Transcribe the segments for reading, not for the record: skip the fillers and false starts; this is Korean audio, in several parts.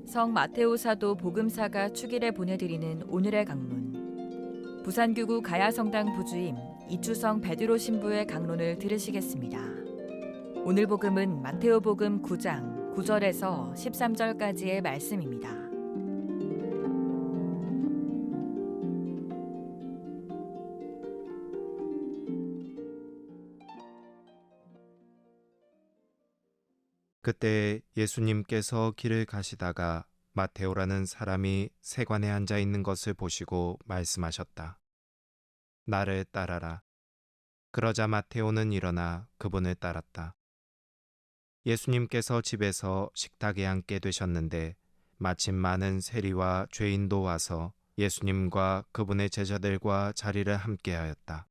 성 마테오 사도 복음사가 축일에 보내드리는 오늘의 강론. 부산교구 가야성당 부주임 이추성 베드로 신부의 강론을 들으시겠습니다. 오늘 복음은 마테오 복음 9장 9절에서 13절까지의 말씀입니다. 그때 예수님께서 길을 가시다가 마테오라는 사람이 세관에 앉아 있는 것을 보시고 말씀하셨다. 나를 따라라. 그러자 마테오는 일어나 그분을 따랐다. 예수님께서 집에서 식탁에 앉게 되셨는데 마침 많은 세리와 죄인도 와서 예수님과 그분의 제자들과 자리를 함께하였다.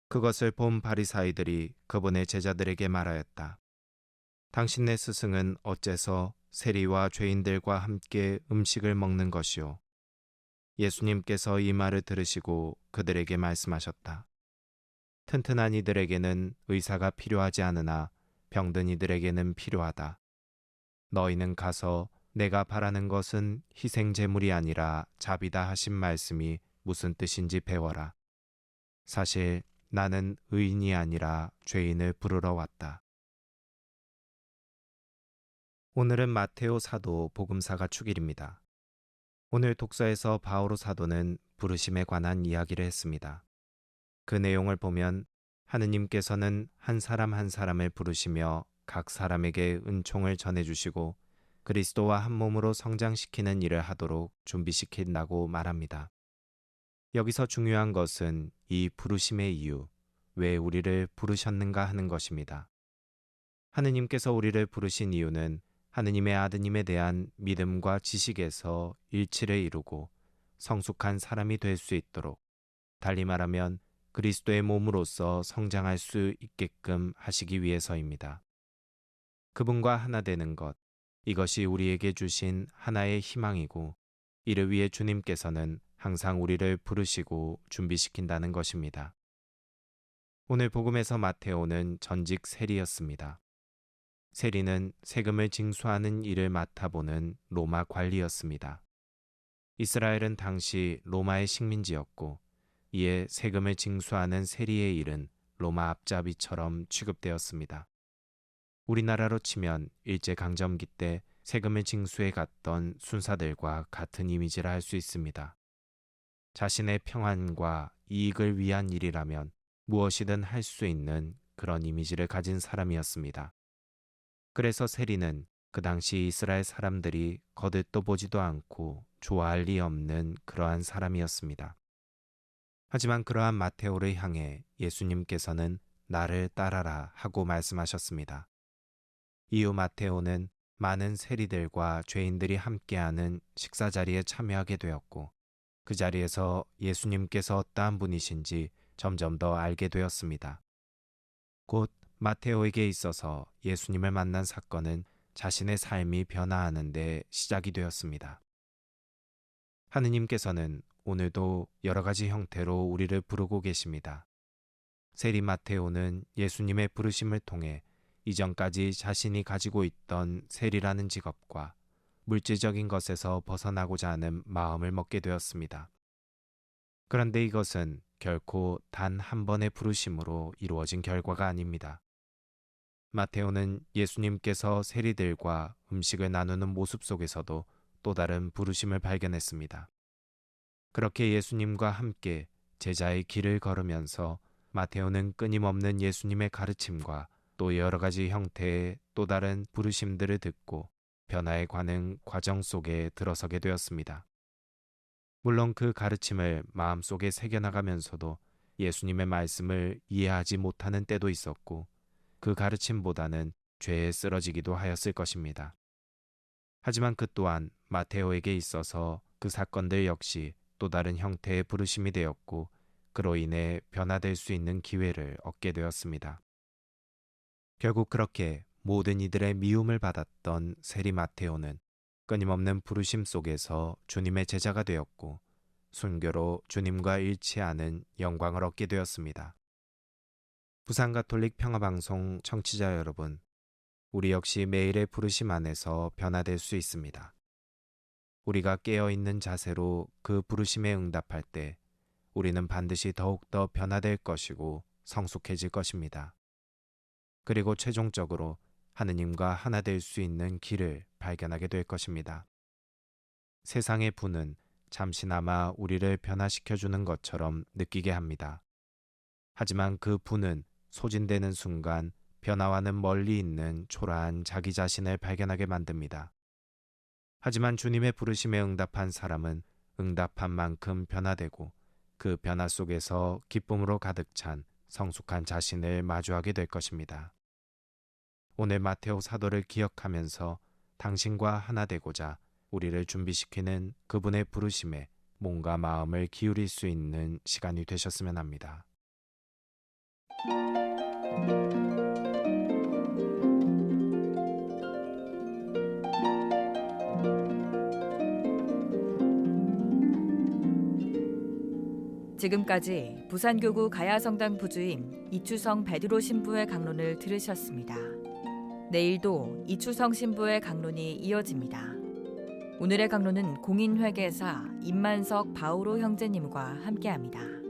그것을 본 바리사이들이 그분의 제자들에게 말하였다. 당신네 스승은 어째서 세리와 죄인들과 함께 음식을 먹는 것이오? 예수님께서 이 말을 들으시고 그들에게 말씀하셨다. 튼튼한 이들에게는 의사가 필요하지 않으나 병든 이들에게는 필요하다. 너희는 가서 내가 바라는 것은 희생제물이 아니라 자비다 하신 말씀이 무슨 뜻인지 배워라. 사실 나는 의인이 아니라 죄인을 부르러 왔다. 오늘은 마테오 사도 복음사가 축일입니다. 오늘 독서에서 바오로 사도는 부르심에 관한 이야기를 했습니다. 그 내용을 보면 하느님께서는 한 사람 한 사람을 부르시며 각 사람에게 은총을 전해주시고 그리스도와 한 몸으로 성장시키는 일을 하도록 준비시킨다고 말합니다. 여기서 중요한 것은 이 부르심의 이유, 왜 우리를 부르셨는가 하는 것입니다. 하느님께서 우리를 부르신 이유는 하느님의 아드님에 대한 믿음과 지식에서 일치를 이루고 성숙한 사람이 될 수 있도록, 달리 말하면 그리스도의 몸으로서 성장할 수 있게끔 하시기 위해서입니다. 그분과 하나 되는 것, 이것이 우리에게 주신 하나의 희망이고 이를 위해 주님께서는 항상 우리를 부르시고 준비시킨다는 것입니다. 오늘 복음에서 마테오는 전직 세리였습니다. 세리는 세금을 징수하는 일을 맡아보는 로마 관리였습니다. 이스라엘은 당시 로마의 식민지였고 이에 세금을 징수하는 세리의 일은 로마 앞잡이처럼 취급되었습니다. 우리나라로 치면 일제강점기 때 세금을 징수해 갔던 순사들과 같은 이미지라 할 수 있습니다. 자신의 평안과 이익을 위한 일이라면 무엇이든 할 수 있는 그런 이미지를 가진 사람이었습니다. 그래서 세리는 그 당시 이스라엘 사람들이 거들떠 보지도 않고 좋아할 리 없는 그러한 사람이었습니다. 하지만 그러한 마테오를 향해 예수님께서는 나를 따라라 하고 말씀하셨습니다. 이후 마테오는 많은 세리들과 죄인들이 함께하는 식사 자리에 참여하게 되었고 그 자리에서 예수님께서 어떠한 분이신지 점점 더 알게 되었습니다. 곧 마테오에게 있어서 예수님을 만난 사건은 자신의 삶이 변화하는 데 시작이 되었습니다. 하느님께서는 오늘도 여러 가지 형태로 우리를 부르고 계십니다. 세리 마테오는 예수님의 부르심을 통해 이전까지 자신이 가지고 있던 세리라는 직업과 물질적인 것에서 벗어나고자 하는 마음을 먹게 되었습니다. 그런데 이것은 결코 단 한 번의 부르심으로 이루어진 결과가 아닙니다. 마테오는 예수님께서 세리들과 음식을 나누는 모습 속에서도 또 다른 부르심을 발견했습니다. 그렇게 예수님과 함께 제자의 길을 걸으면서 마테오는 끊임없는 예수님의 가르침과 또 여러 가지 형태의 또 다른 부르심들을 듣고 변화에 관한 과정 속에 들어서게 되었습니다. 물론 그 가르침을 마음속에 새겨나가면서도 예수님의 말씀을 이해하지 못하는 때도 있었고 그 가르침보다는 죄에 쓰러지기도 하였을 것입니다. 하지만 그 또한 마테오에게 있어서 그 사건들 역시 또 다른 형태의 부르심이 되었고 그로 인해 변화될 수 있는 기회를 얻게 되었습니다. 결국 그렇게 모든 이들의 미움을 받았던 세리 마테오는 끊임없는 부르심 속에서 주님의 제자가 되었고 순교로 주님과 일치하는 영광을 얻게 되었습니다. 부산가톨릭 평화방송 청취자 여러분, 우리 역시 매일의 부르심 안에서 변화될 수 있습니다. 우리가 깨어있는 자세로 그 부르심에 응답할 때 우리는 반드시 더욱더 변화될 것이고 성숙해질 것입니다. 그리고 최종적으로 하느님과 하나 될 수 있는 길을 발견하게 될 것입니다. 세상의 부는 잠시나마 우리를 변화시켜주는 것처럼 느끼게 합니다. 하지만 그 부는 소진되는 순간 변화와는 멀리 있는 초라한 자기 자신을 발견하게 만듭니다. 하지만 주님의 부르심에 응답한 사람은 응답한 만큼 변화되고 그 변화 속에서 기쁨으로 가득 찬 성숙한 자신을 마주하게 될 것입니다. 오늘 마테오 사도를 기억하면서 당신과 하나 되고자 우리를 준비시키는 그분의 부르심에 몸과 마음을 기울일 수 있는 시간이 되셨으면 합니다. 지금까지 부산교구 가야성당 부주임 이추성 베드로 신부의 강론을 들으셨습니다. 내일도 이추성 신부의 강론이 이어집니다. 오늘의 강론은 공인회계사 임만석 바오로 형제님과 함께합니다.